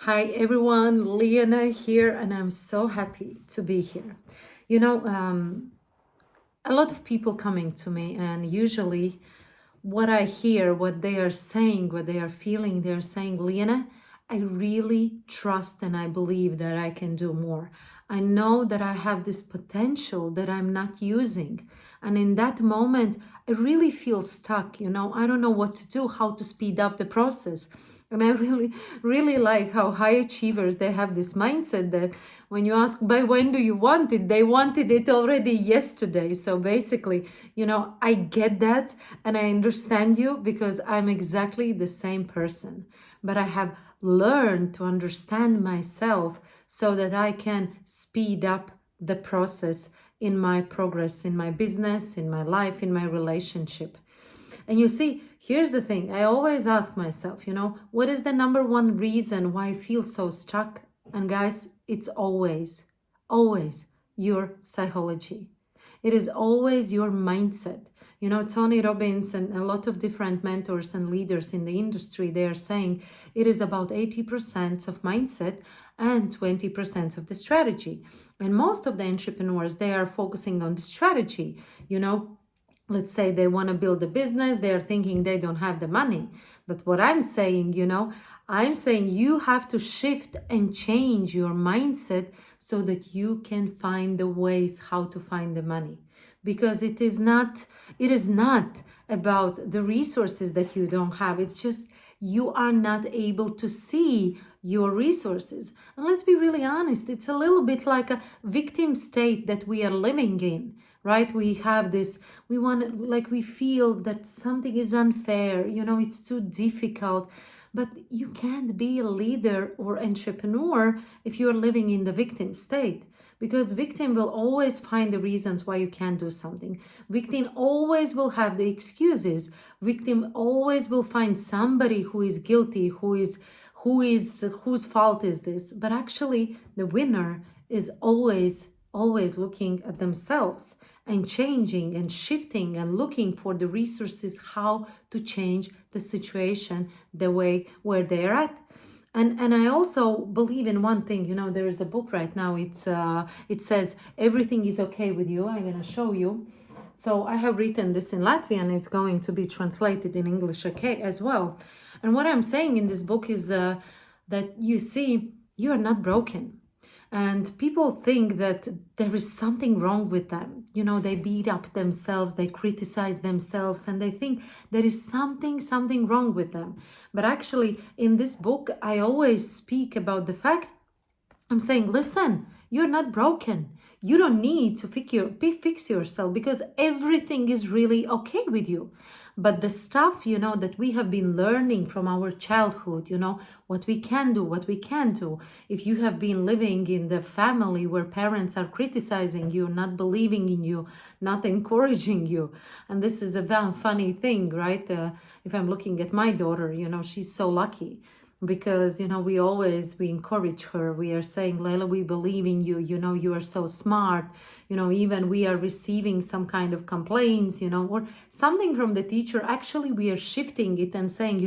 Hi everyone, Liana here, and I'm so happy to be here. You know, a lot of people coming to me, and usually what I hear, what they are saying, what they are feeling, they're saying, Liana, I really trust and I believe that I can do more. I know that I have this potential that I'm not using. And in that moment, I really feel stuck. I don't know what to do, how to speed up the process. And I really like how high achievers, they have this mindset that when you ask, by when do you want it? They wanted it already yesterday. So basically, I get that and I understand you because I'm exactly the same person. But I have learned to understand myself so that I can speed up the process in my progress, in my business, in my life, in my relationship. And you see, here's the thing. I always ask myself, what is the number one reason why I feel so stuck? And guys, it's always your psychology. It is always your mindset. Tony Robbins and a lot of different mentors and leaders in the industry, they are saying it is about 80% of mindset and 20% of the strategy. And most of the entrepreneurs, they are focusing on the strategy, let's say they want to build a business, they're thinking they don't have the money. But what I'm saying, I'm saying you have to shift and change your mindset so that you can find the ways how to find the money. Because it is not about the resources that you don't have. It's just you are not able to see your resources. And let's be really honest, it's a little bit like a victim state that we are living in, right? We have this, we feel that something is unfair, it's too difficult. But you can't be a leader or entrepreneur if you're living in the victim state, because victim will always find the reasons why you can't do something. Victim always will have the excuses. Victim always will find somebody who is guilty, whose fault is this. But actually the winner is always looking at themselves and changing and shifting and looking for the resources how to change the situation the way where they're at. And I also believe in one thing. There is a book right now. It says everything is okay with you. I'm gonna show you. So I have written this in Latvian and it's going to be translated in English, okay, as well. And what I'm saying in this book is that you see, you are not broken. And people think that there is something wrong with them. They beat up themselves, they criticize themselves, and they think there is something wrong with them. But actually, in this book, I always speak about the fact, I'm saying, listen, you're not broken. You don't need to fix yourself because everything is really okay with you. But the stuff, that we have been learning from our childhood, what we can do, what we can't do. If you have been living in the family where parents are criticizing you, not believing in you, not encouraging you. And this is a funny thing, right? If I'm looking at my daughter, she's so lucky because we encourage her. We are saying, Layla, we believe in you, you are so smart. Even we are receiving some kind of complaints, or something from the teacher. Actually, we are shifting it and saying,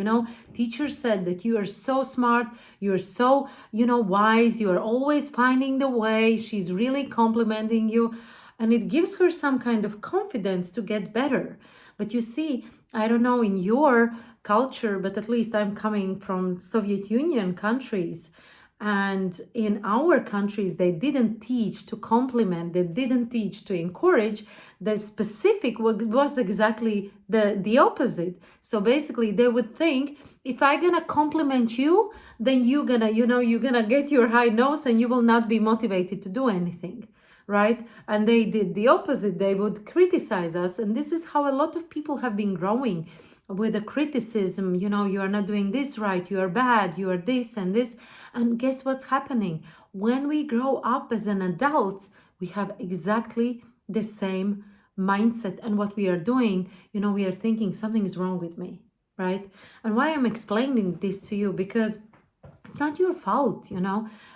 teacher said that you are so smart, you're so wise, you are always finding the way. She's really complimenting you, and it gives her some kind of confidence to get better. But you see, I don't know in your culture, but at least I'm coming from Soviet Union countries. And in our countries, they didn't teach to compliment, they didn't teach to encourage. The specific was exactly the opposite. So basically, they would think, if I'm gonna compliment you, then you're gonna get your high nose and you will not be motivated to do anything. Right? And they did the opposite. They would criticize us. And this is how a lot of people have been growing, with the criticism, you are not doing this right, you are bad, you are this and this. And guess what's happening? When we grow up as an adult, we have exactly the same mindset. And what we are doing, we are thinking something is wrong with me, right? And why I'm explaining this to you, because it's not your fault,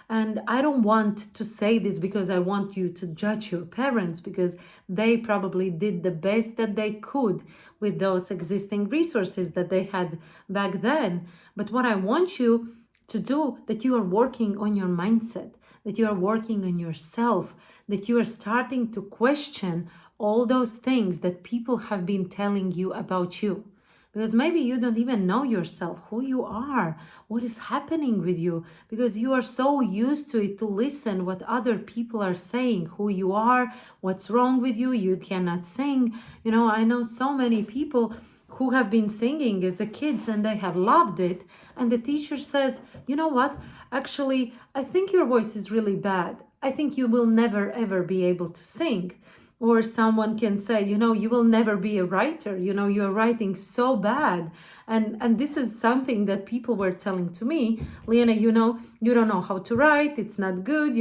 and I don't want to say this because I want you to judge your parents, because they probably did the best that they could with those existing resources that they had back then. But what I want you to do that you are working on your mindset, that you are working on yourself, that you are starting to question all those things that people have been telling you about you. Because maybe you don't even know yourself, who you are, what is happening with you, because you are so used to it to listen what other people are saying, who you are, what's wrong with you, you cannot sing. I know so many people who have been singing as a kids and they have loved it, and the teacher says, you know what, actually, I think your voice is really bad. I think you will never ever be able to sing. Or someone can say, you will never be a writer, you're writing so bad. And this is something that people were telling to me, Liana, you don't know how to write, it's not good,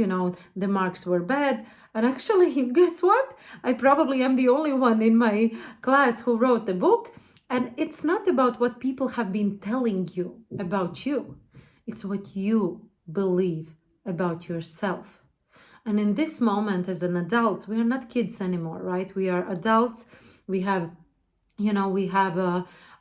the marks were bad. And actually, guess what? I probably am the only one in my class who wrote the book. And it's not about what people have been telling you about you. It's what you believe about yourself. And in this moment, as an adult, we are not kids anymore, right? We are adults. We have,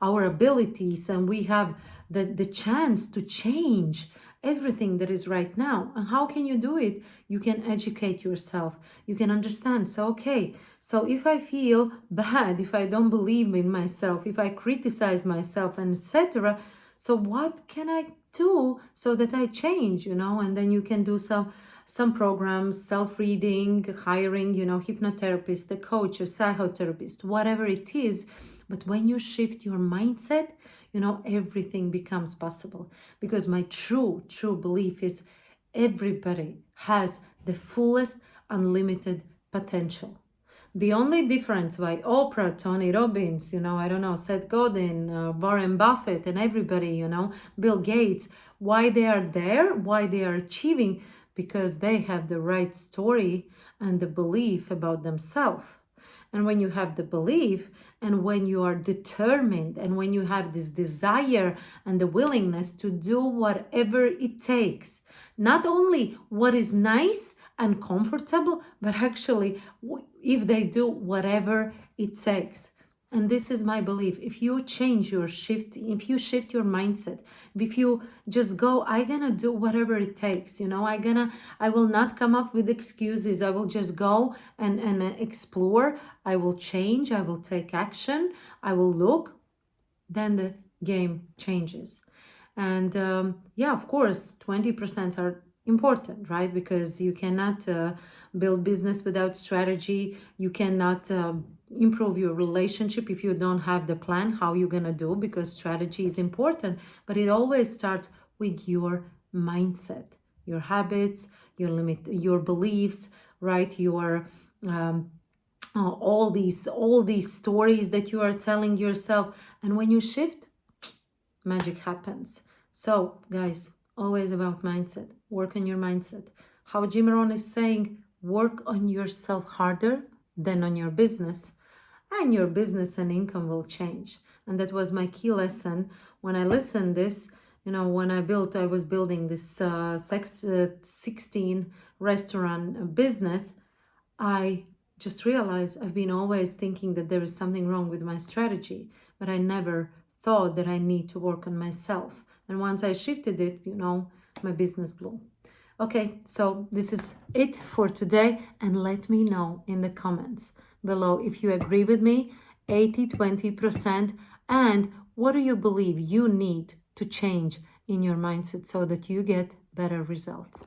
our abilities, and we have the chance to change everything that is right now. And how can you do it? You can educate yourself. You can understand. So, okay, so if I feel bad, if I don't believe in myself, if I criticize myself, and etc., so what can I do so that I change, And then you can do some programs, self-reading, hiring, hypnotherapist, a coach, a psychotherapist, whatever it is. But when you shift your mindset, everything becomes possible. Because my true belief is everybody has the fullest unlimited potential. The only difference by Oprah, Tony Robbins, Seth Godin, Warren Buffett, and everybody, Bill Gates, why they are there, why they are achieving, because they have the right story and the belief about themselves. And when you have the belief, and when you are determined, and when you have this desire and the willingness to do whatever it takes, not only what is nice and comfortable, but actually if they do whatever it takes. And this is my belief. If you if you shift your mindset, if you just go, I'm gonna do whatever it takes, I will not come up with excuses. I will just go and explore. I will change. I will take action. I will look. Then the game changes. And of course, 20% are important, right? Because you cannot build business without strategy. You cannot improve your relationship if you don't have the plan how you're gonna do, because strategy is important, but it always starts with your mindset, your habits, your beliefs, right? Your all these stories that you are telling yourself. And when you shift, magic happens. So guys, always about mindset. Work on your mindset. How Jim Rohn is saying, work on yourself harder than on your business, and your business and income will change. And that was my key lesson when I listened this. When I was building this 16 restaurant business, I just realized I've been always thinking that there is something wrong with my strategy, but I never thought that I need to work on myself. And once I shifted it, my business blew. Okay, so this is it for today, and let me know in the comments below if you agree with me, 80-20%, and what do you believe you need to change in your mindset so that you get better results.